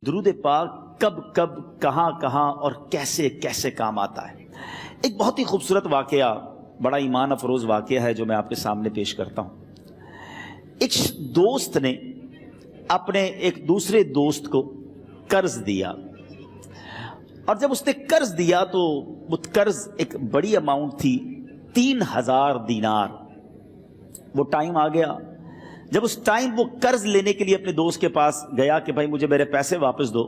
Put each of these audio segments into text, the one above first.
درود پاک کب کب کہاں کہاں اور کیسے کیسے کام آتا ہے۔ ایک بہت ہی خوبصورت واقعہ، بڑا ایمان افروز واقعہ ہے جو میں آپ کے سامنے پیش کرتا ہوں۔ ایک دوست نے اپنے ایک دوسرے دوست کو قرض دیا، اور جب اس نے قرض دیا تو وہ قرض ایک بڑی اماؤنٹ تھی، 3000 دینار۔ وہ ٹائم آ گیا جب اس ٹائم وہ قرض لینے کے لیے اپنے دوست کے پاس گیا کہ بھائی مجھے میرے پیسے واپس دو،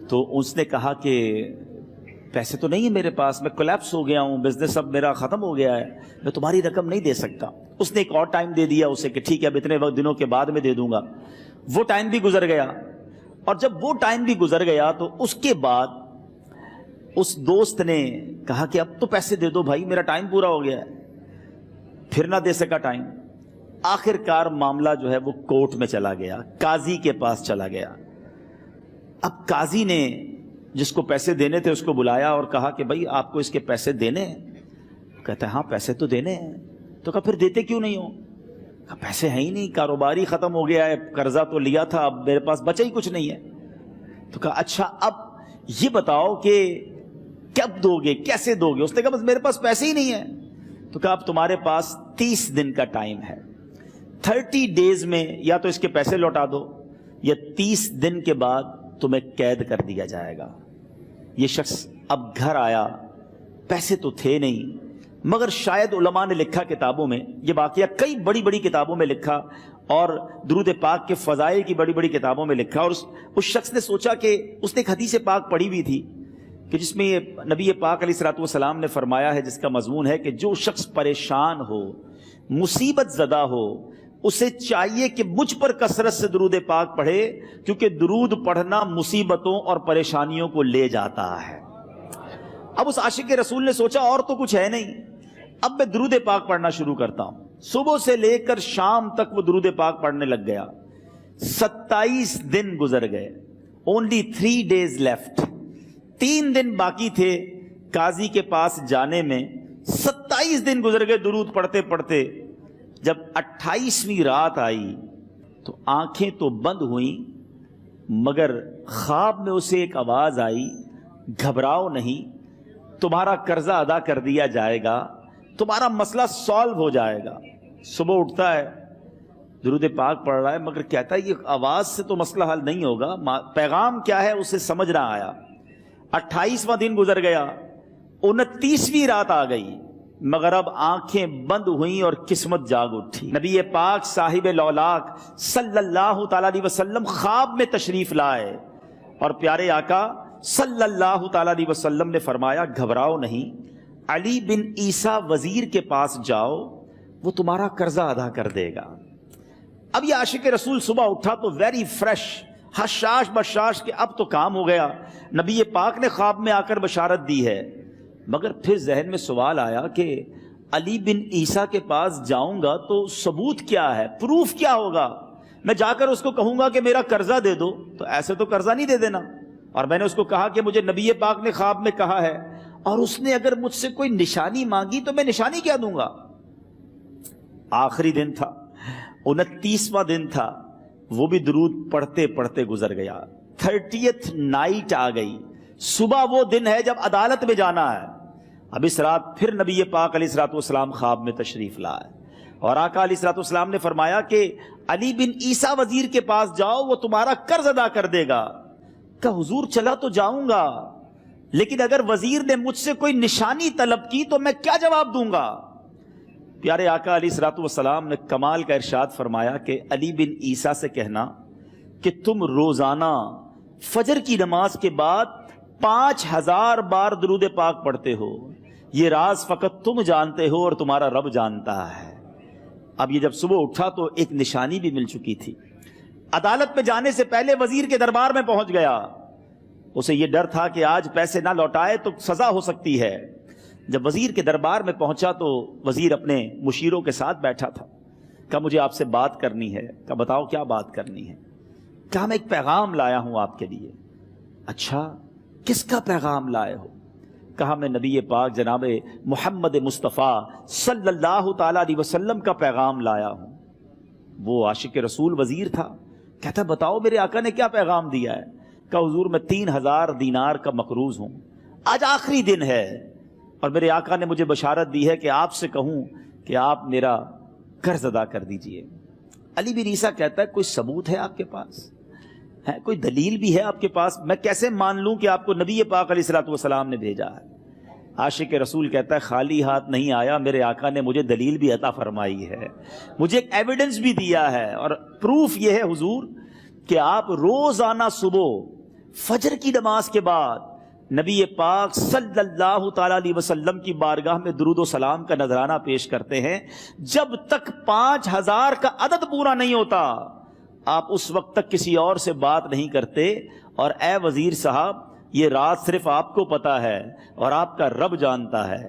تو اس نے کہا کہ پیسے تو نہیں ہے میرے پاس، میں کولیپس ہو گیا ہوں، بزنس اب میرا ختم ہو گیا ہے، میں تمہاری رقم نہیں دے سکتا۔ اس نے ایک اور ٹائم دے دیا اسے کہ ٹھیک ہے اب اتنے دنوں کے بعد میں دے دوں گا۔ وہ ٹائم بھی گزر گیا، اور جب وہ ٹائم بھی گزر گیا تو اس کے بعد اس دوست نے کہا کہ اب تو پیسے دے دو بھائی، میرا ٹائم پورا ہو گیا ہے۔ پھر نہ دے سکا ٹائم۔ آخر کار معاملہ جو ہے وہ کورٹ میں چلا گیا، قاضی کے پاس چلا گیا۔ اب قاضی نے جس کو پیسے دینے تھے اس کو بلایا اور کہا کہ بھائی آپ کو اس کے پیسے دینے ہیں؟ کہتا ہے ہاں پیسے تو دینے ہیں۔ تو کہا پھر دیتے کیوں نہیں ہو؟ کہا پیسے ہیں ہی نہیں، کاروبار ہی ختم ہو گیا ہے، قرضہ تو لیا تھا، اب میرے پاس بچا ہی کچھ نہیں ہے۔ تو کہا اچھا اب یہ بتاؤ کہ کب دو گے، کیسے دو گے؟ اس نے کہا بس میرے پاس پیسے ہی نہیں ہیں۔ تو کہا اب تمہارے پاس 30 دن کا ٹائم ہے، 30 ڈیز میں یا تو اس کے پیسے لوٹا دو یا 30 دن کے بعد تمہیں قید کر دیا جائے گا۔ یہ شخص اب گھر آیا، پیسے تو تھے نہیں، مگر شاید علماء نے لکھا کتابوں میں، یہ واقعہ کئی بڑی بڑی کتابوں میں لکھا اور درود پاک کے فضائل کی بڑی بڑی کتابوں میں لکھا، اور اس شخص نے سوچا کہ اس نے ایک حدیث پاک پڑھی ہوئی تھی کہ جس میں یہ نبی پاک علیہ الصلوۃ والسلام نے فرمایا ہے، جس کا مضمون ہے کہ جو شخص پریشان ہو، مصیبت زدہ ہو، اسے چاہیے کہ مجھ پر کثرت سے درود پاک پڑھے، کیونکہ درود پڑھنا مصیبتوں اور پریشانیوں کو لے جاتا ہے۔ اب اس عاشق رسول نے سوچا اور تو کچھ ہے نہیں، اب میں درود پاک پڑھنا شروع کرتا ہوں۔ صبح سے لے کر شام تک وہ درود پاک پڑھنے لگ گیا۔ 27 دن گزر گئے، only 3 days left، 3 دن باقی تھے قاضی کے پاس جانے میں۔ 27 دن گزر گئے درود پڑھتے پڑھتے۔ جب 28ویں رات آئی تو آنکھیں تو بند ہوئیں، مگر خواب میں اسے ایک آواز آئی، گھبراؤ نہیں، تمہارا قرضہ ادا کر دیا جائے گا، تمہارا مسئلہ سالو ہو جائے گا۔ صبح اٹھتا ہے، درود پاک پڑھ رہا ہے، مگر کہتا ہے یہ آواز سے تو مسئلہ حل نہیں ہوگا، پیغام کیا ہے اسے سمجھ نہ آیا۔ 28واں دن گزر گیا، 29ویں رات آ گئی، مگر اب آنکھیں بند ہوئیں اور قسمت جاگ اٹھی۔ نبی پاک صاحب لولاک صلی اللہ تعالیٰ علیہ وسلم خواب میں تشریف لائے، اور پیارے آقا صلی اللہ تعالیٰ علیہ وسلم نے فرمایا گھبراؤ نہیں، علی بن عیسیٰ وزیر کے پاس جاؤ، وہ تمہارا قرضہ ادا کر دے گا۔ اب یہ عاشق رسول صبح اٹھا تو ویری فریش، حشاش بشاش کہ اب تو کام ہو گیا، نبی پاک نے خواب میں آ کر بشارت دی ہے۔ مگر پھر ذہن میں سوال آیا کہ علی بن عیسیٰ کے پاس جاؤں گا تو ثبوت کیا ہے، پروف کیا ہوگا؟ میں جا کر اس کو کہوں گا کہ میرا قرضہ دے دو تو ایسے تو قرضہ نہیں دے دینا، اور میں نے اس کو کہا کہ مجھے نبی پاک نے خواب میں کہا ہے، اور اس نے اگر مجھ سے کوئی نشانی مانگی تو میں نشانی کیا دوں گا؟ آخری دن تھا، 29واں دن تھا، وہ بھی درود پڑھتے پڑھتے گزر گیا۔ 30th نائٹ آ گئی، صبح وہ دن ہے جب عدالت میں جانا ہے۔ اب اس رات پھر نبی پاک علیہ الصلوۃ والسلام خواب میں تشریف لائے، اور آقا علیہ الصلوۃ والسلام نے فرمایا کہ علی بن عیسیٰ وزیر کے پاس جاؤ، وہ تمہارا قرض ادا کر دے گا۔ کہ حضور چلا تو جاؤں گا، لیکن اگر وزیر نے مجھ سے کوئی نشانی طلب کی تو میں کیا جواب دوں گا؟ پیارے آقا علیہ الصلوۃ والسلام نے کمال کا ارشاد فرمایا کہ علی بن عیسیٰ سے کہنا کہ تم روزانہ فجر کی نماز کے بعد 5000 بار درود پاک پڑھتے ہو، یہ راز فقط تم جانتے ہو اور تمہارا رب جانتا ہے۔ اب یہ جب صبح اٹھا تو ایک نشانی بھی مل چکی تھی۔ عدالت میں جانے سے پہلے وزیر کے دربار میں پہنچ گیا، اسے یہ ڈر تھا کہ آج پیسے نہ لوٹائے تو سزا ہو سکتی ہے۔ جب وزیر کے دربار میں پہنچا تو وزیر اپنے مشیروں کے ساتھ بیٹھا تھا۔ کہا مجھے آپ سے بات کرنی ہے۔ کہا بتاؤ کیا بات کرنی ہے؟ کہا میں ایک پیغام لایا ہوں آپ کے لیے۔ اچھا کس کا پیغام لائے ہو؟ کہا میں نبی پاک جناب محمد مصطفیٰ صلی اللہ تعالیٰ علیہ وسلم کا پیغام لایا ہوں۔ وہ عاشق رسول وزیر تھا، کہتا بتاؤ میرے آقا نے کیا پیغام دیا ہے؟ کہ حضور میں 3000 دینار کا مقروض ہوں، آج آخری دن ہے اور میرے آقا نے مجھے بشارت دی ہے کہ آپ سے کہوں کہ آپ میرا قرض ادا کر دیجئے۔ علی بن عیسیٰ کہتا ہے کوئی ثبوت ہے آپ کے پاس؟ ہے کوئی دلیل بھی ہے آپ کے پاس؟ میں کیسے مان لوں کہ آپ کو نبی پاک علیہ الصلوۃ والسلام نے بھیجا ہے؟ عاشق رسول کہتا ہے خالی ہاتھ نہیں آیا، میرے آقا نے مجھے دلیل بھی عطا فرمائی ہے، مجھے ایک ایویڈنس بھی دیا ہے، اور پروف یہ ہے حضور کہ آپ روزانہ صبح فجر کی نماز کے بعد نبی پاک صلی اللہ تعالی علیہ وسلم کی بارگاہ میں درود و سلام کا نذرانہ پیش کرتے ہیں۔ جب تک 5000 کا عدد پورا نہیں ہوتا آپ اس وقت تک کسی اور سے بات نہیں کرتے، اور اے وزیر صاحب یہ رات صرف آپ کو پتا ہے اور آپ کا رب جانتا ہے۔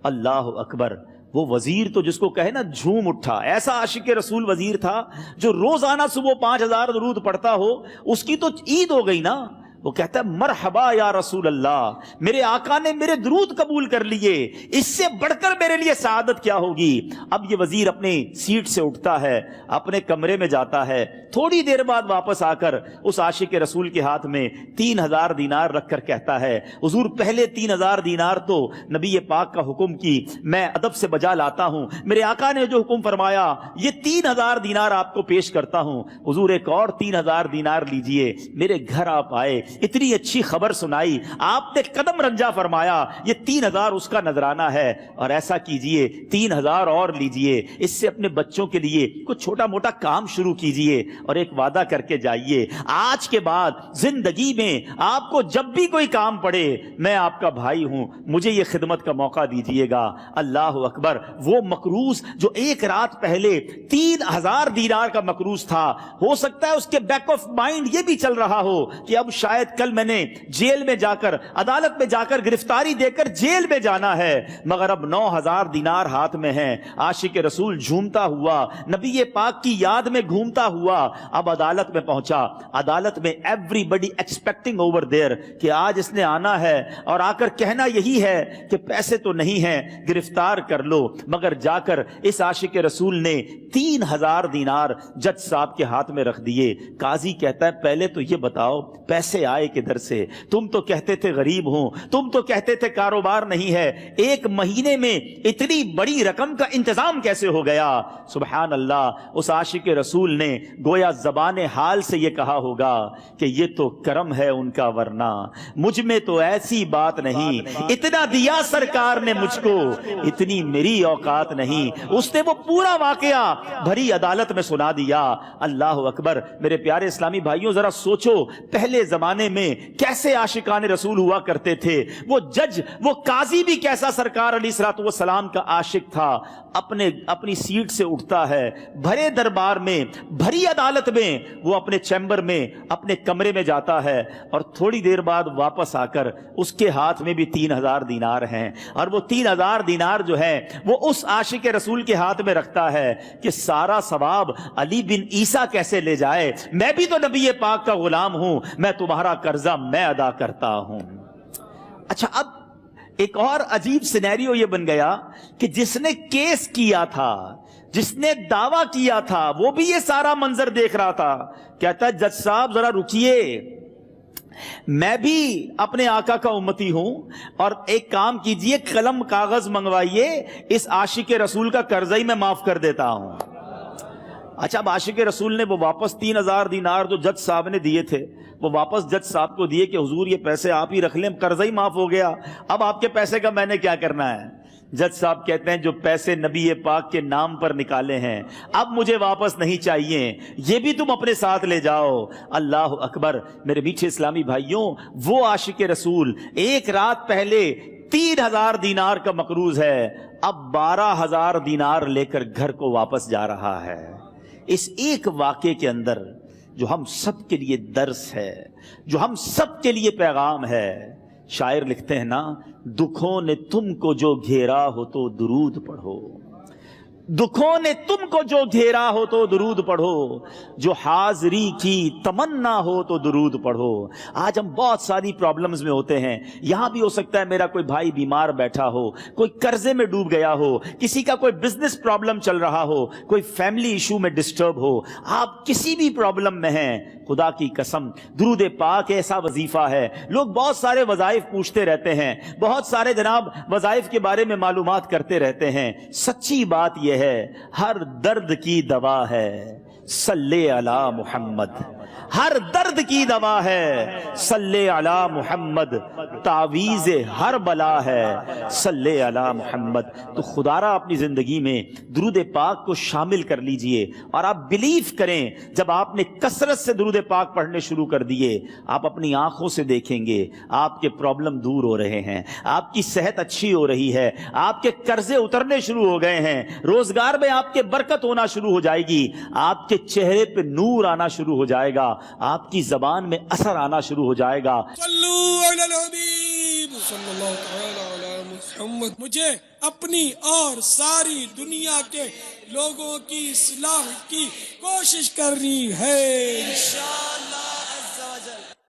اللہ اکبر! وہ وزیر تو جس کو کہے نا جھوم اٹھا، ایسا عاشق رسول وزیر تھا جو روزانہ صبح 5000 درود پڑھتا ہو، اس کی تو عید ہو گئی نا۔ وہ کہتا ہے مرحبا یا رسول اللہ، میرے آقا نے میرے درود قبول کر لیے، اس سے بڑھ کر میرے لیے سعادت کیا ہوگی؟ اب یہ وزیر اپنے سیٹ سے اٹھتا ہے، اپنے کمرے میں جاتا ہے، تھوڑی دیر بعد واپس آ کر اس عاشق رسول کے ہاتھ میں 3000 دینار رکھ کر کہتا ہے حضور پہلے 3000 دینار تو نبی پاک کا حکم کی میں ادب سے بجا لاتا ہوں، میرے آقا نے جو حکم فرمایا یہ 3000 دینار آپ کو پیش کرتا ہوں، حضور ایک اور 3000 دینار لیجئے۔ میرے گھر آپ آئے، اتنی اچھی خبر سنائی، آپ نے قدم رنجا فرمایا، یہ 3000 اس کا نذرانہ ہے، اور ایسا کیجئے 3000 اور لیجئے، اس سے اپنے بچوں کے لیے کچھ چھوٹا موٹا کام شروع کیجئے، اور ایک وعدہ کر کے جائیے آج کے بعد زندگی میں آپ کو جب بھی کوئی کام پڑے میں آپ کا بھائی ہوں، مجھے یہ خدمت کا موقع دیجئے گا۔ اللہ اکبر! وہ مقروض جو ایک رات پہلے 3000 دینار کا مقروض تھا، ہو سکتا ہے اس کے بیک آف مائنڈ یہ بھی چل رہا ہو کہ اب شاید کل میں نے جیل میں جا کر عدالت میں جا کر گرفتاری دے کر جیل میں جانا ہے، مگر اب 9000 دینار ہاتھ میں ہیں۔ عاشق رسول جھومتا ہوا نبی پاک کی یاد میں گھومتا ہوا اب عدالت میں پہنچا۔ عدالت میں everybody expecting over there کہ آج اس نے آنا ہے اور آ کر کہنا یہی ہے کہ پیسے تو نہیں ہیں، گرفتار کر لو، مگر جا کر اس عاشق رسول نے 3000 دینار جج صاحب کے ہاتھ میں رکھ دیے۔ قاضی کہتا ہے پہلے تو یہ بتاؤ پیسے آئے کدھر سے؟ تم تو کہتے تھے غریب ہوں، تم تو کہتے تھے کاروبار نہیں ہے، ایک مہینے میں اتنی بڑی رقم کا انتظام کیسے ہو گیا؟ سبحان اللہ! اس عاشق رسول نے گویا زبان حال سے یہ کہا ہوگا کہ یہ تو کرم ہے ان کا، ورنہ مجھ میں تو ایسی بات نہیں، اتنا دیا سرکار نے مجھ کو، اتنی میری اوقات نہیں۔ اس نے وہ پورا واقعہ بھری عدالت میں سنا دیا۔ اللہ اکبر! میرے پیارے اسلامی بھائیوں ذرا سوچو پہلے زمانے میں کیسے عاشقان رسول ہوا کرتے تھے، وہ جج وہ قاضی بھی کیسا سرکار علیہ الصلوۃ والسلام کا عاشق تھا۔ اپنی سیٹ سے اٹھتا ہے، بھرے دربار میں بھری عدالت میں وہ اپنے چیمبر میں اپنے کمرے میں جاتا ہے، اور تھوڑی دیر بعد واپس آ کر اس کے ہاتھ میں بھی 3000 دینار ہیں، اور وہ 3000 دینار جو ہے وہ اس عاشق رسول کے ہاتھ میں رکھتا ہے کہ سارا ثواب علی بن عیسیٰ کیسے لے جائے، میں بھی تو نبی پاک کا غلام ہوں، میں تمہارا قرضہ میں ادا کرتا ہوں۔ اچھا، اب ایک اور عجیب سینیریو یہ بن گیا کہ جس نے کیس کیا تھا، جس نے دعویٰ کیا تھا، وہ بھی یہ سارا منظر دیکھ رہا تھا۔ کہتا ہے جج صاحب ذرا رکیے، میں بھی اپنے آقا کا امتی ہوں، اور ایک کام کیجئے قلم کاغذ منگوائیے، اس عاشق رسول کا قرضہ ہی میں معاف کر دیتا ہوں۔ اچھا، اب عاشق رسول نے وہ واپس 3000 دینار جو جج صاحب نے دیے تھے وہ واپس جج صاحب کو دیے کہ حضور یہ پیسے آپ ہی رکھ لیں، قرضہ ہی معاف ہو گیا، اب آپ کے پیسے کا میں نے کیا کرنا ہے؟ جج صاحب کہتے ہیں جو پیسے نبی پاک کے نام پر نکالے ہیں اب مجھے واپس نہیں چاہیے، یہ بھی تم اپنے ساتھ لے جاؤ۔ اللہ اکبر! میرے میٹھے اسلامی بھائیوں، وہ عاشق رسول ایک رات پہلے 3000 دینار کا مقروض ہے، اب 12000 دینار لے کر گھر کو واپس جا رہا ہے۔ اس ایک واقعے کے اندر جو ہم سب کے لیے درس ہے، جو ہم سب کے لیے پیغام ہے، شاعر لکھتے ہیں نا، دکھوں نے تم کو جو گھیرا ہو تو درود پڑھو، دکھوں نے تم کو جو گھیرا ہو تو درود پڑھو، جو حاضری کی تمنا ہو تو درود پڑھو۔ آج ہم بہت ساری پرابلمز میں ہوتے ہیں، یہاں بھی ہو سکتا ہے میرا کوئی بھائی بیمار بیٹھا ہو، کوئی قرضے میں ڈوب گیا ہو، کسی کا کوئی بزنس پرابلم چل رہا ہو، کوئی فیملی ایشو میں ڈسٹرب ہو، آپ کسی بھی پرابلم میں ہیں، خدا کی قسم درود پاک ایسا وظیفہ ہے. لوگ بہت سارے وظائف پوچھتے رہتے ہیں, بہت سارے جناب وظائف کے بارے میں معلومات کرتے رہتے ہیں. سچی بات یہ ہے ہر درد کی دوا ہے صلی علی محمد. ہر درد کی دوا ہے صلی علی محمد. تعویذ ہر بلا ہے صلی علی محمد. تو خدا را اپنی زندگی میں درود پاک کو شامل کر لیجئے, اور آپ بلیف کریں جب آپ نے کثرت سے درود پاک پڑھنے شروع کر دیے, آپ اپنی آنکھوں سے دیکھیں گے آپ کے پرابلم دور ہو رہے ہیں, آپ کی صحت اچھی ہو رہی ہے, آپ کے قرضے اترنے شروع ہو گئے ہیں, روزگار میں آپ کے برکت ہونا شروع ہو جائے گی, آپ کے چہرے پہ نور آنا شروع ہو جائے گا, آپ کی زبان میں اثر آنا شروع ہو جائے گا. صلو علی الحبیب صلی اللہ تعالی علی محمد. مجھے اپنی اور ساری دنیا کے لوگوں کی اصلاح کی کوشش کرنی ہے.